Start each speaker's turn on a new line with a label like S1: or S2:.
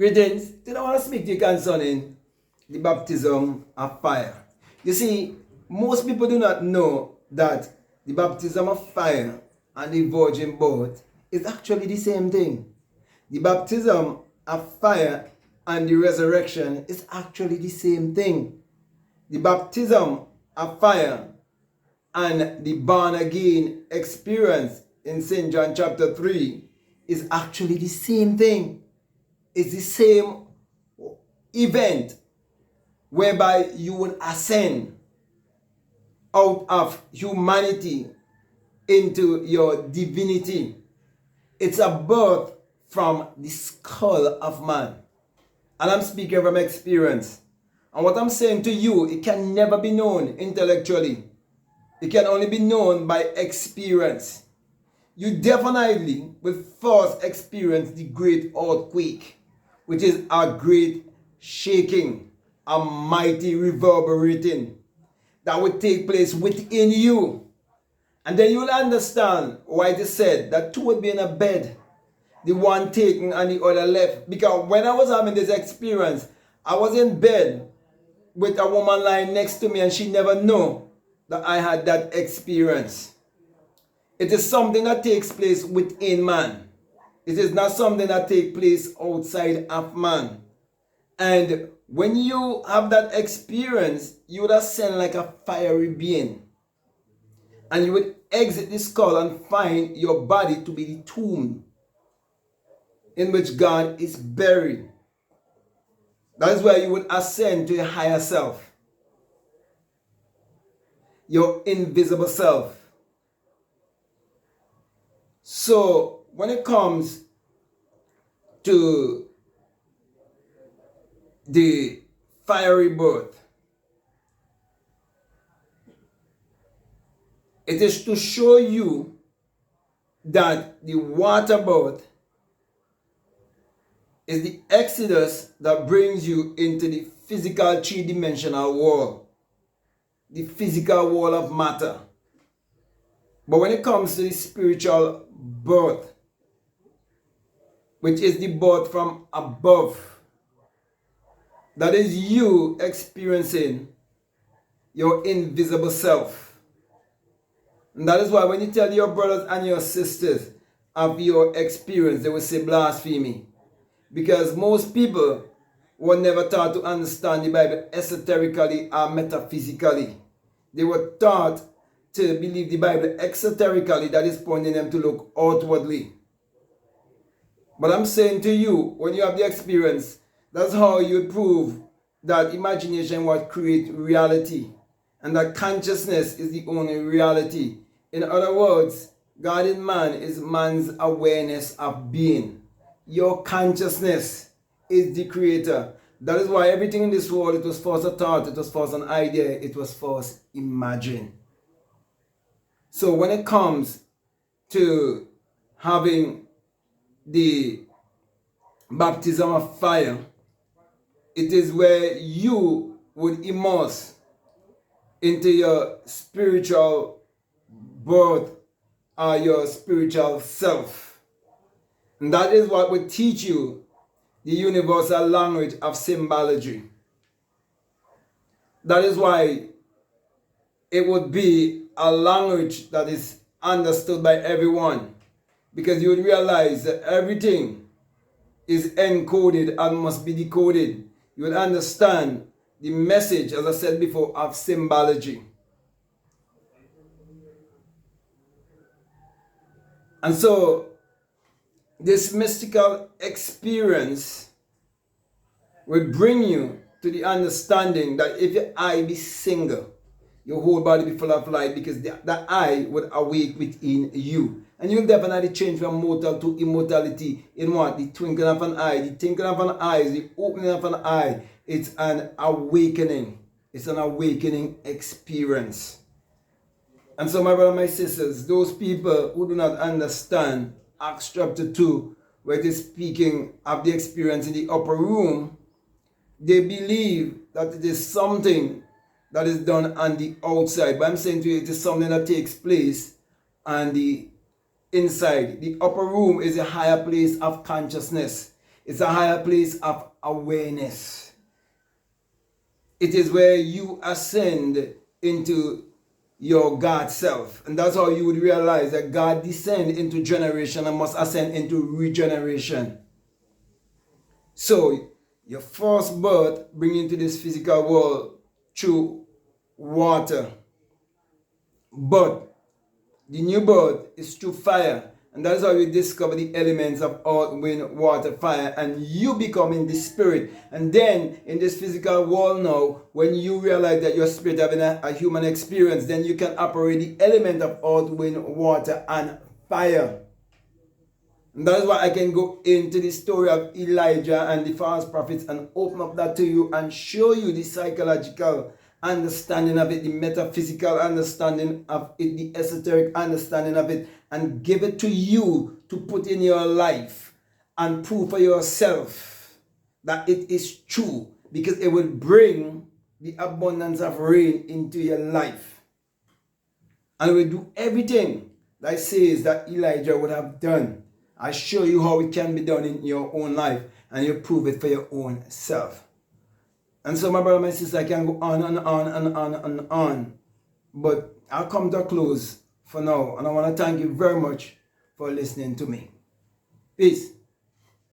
S1: Greetings. Today I want to speak to you concerning the baptism of fire. You see, most people do not know that the baptism of fire and the virgin birth is actually the same thing. The baptism of fire and the resurrection is actually the same thing. The baptism of fire and the born again experience in St. John chapter 3 is actually the same thing. It's the same event whereby you will ascend out of humanity into your divinity. It's a birth from the skull of man. And I'm speaking from experience. And what I'm saying to you, it can never be known intellectually. It can only be known by experience. You definitely will first experience the great earthquake, which is a great shaking, a mighty reverberating that will take place within you. And then you will understand why it is said that two would be in a bed, the one taken and the other left. Because when I was having this experience, I was in bed with a woman lying next to me and she never knew that I had that experience. It is something that takes place within man. It is not something that takes place outside of man. And when you have that experience, you would ascend like a fiery being. And you would exit the skull and find your body to be the tomb in which God is buried. That is where you would ascend to a higher self, your invisible self. So when it comes to the fiery birth, it is to show you that the water birth is the exodus that brings you into the physical three-dimensional world, the physical world of matter. But when it comes to the spiritual birth, which is the birth from above, that is you experiencing your invisible self. And that is why when you tell your brothers and your sisters of your experience, they will say blasphemy. Because most people were never taught to understand the Bible esoterically or metaphysically. They were taught to believe the Bible exoterically, that is pointing them to look outwardly. But I'm saying to you, when you have the experience, that's how you prove that imagination will create reality and that consciousness is the only reality. In other words, God in man is man's awareness of being. Your consciousness is the creator. That is why everything in this world, it was first a thought, it was first an idea, it was first imagined. So when it comes to having the baptism of fire, it is where you would immerse into your spiritual birth or your spiritual self. And that is what would teach you the universal language of symbology. That is why it would be a language that is understood by everyone, because you would realize that everything is encoded and must be decoded. You will understand the message, as I said before, of symbology. And so this mystical experience will bring you to the understanding that if your eye be single, your whole body be full of light, because the eye would awake within you. And you'll definitely change from mortal to immortality in what? The twinkling of an eye. The twinkling of an eye is the opening of an eye. It's an awakening. It's an awakening experience. And so my brothers and my sisters, those people who do not understand Acts chapter 2, where it is speaking of the experience in the upper room, they believe that it is something that is done on the outside. But I'm saying to you, it is something that takes place on the inside. The upper room is a higher place of consciousness. It's a higher place of awareness. It is where you ascend into your God self. And that's how you would realize that God descend into generation and must ascend into regeneration. So your first birth bring you into this physical world through water. But the new birth is through fire. And that's how you discover the elements of earth, wind, water, fire, and you become in the spirit. And then in this physical world now, when you realize that your spirit having a human experience, then you can operate the element of earth, wind, water, and fire. And that's why I can go into the story of Elijah and the false prophets and open up that to you and show you the psychological understanding of it, the metaphysical understanding of it, the esoteric understanding of it, and give it to you to put in your life and prove for yourself that it is true, because it will bring the abundance of rain into your life. And will do everything that says that Elijah would have done. I show you how it can be done in your own life, and you prove it for your own self. And so, my brother, my sister, I can go on and on and on and on. But I'll come to a close for now. And I want to thank you very much for listening to me. Peace.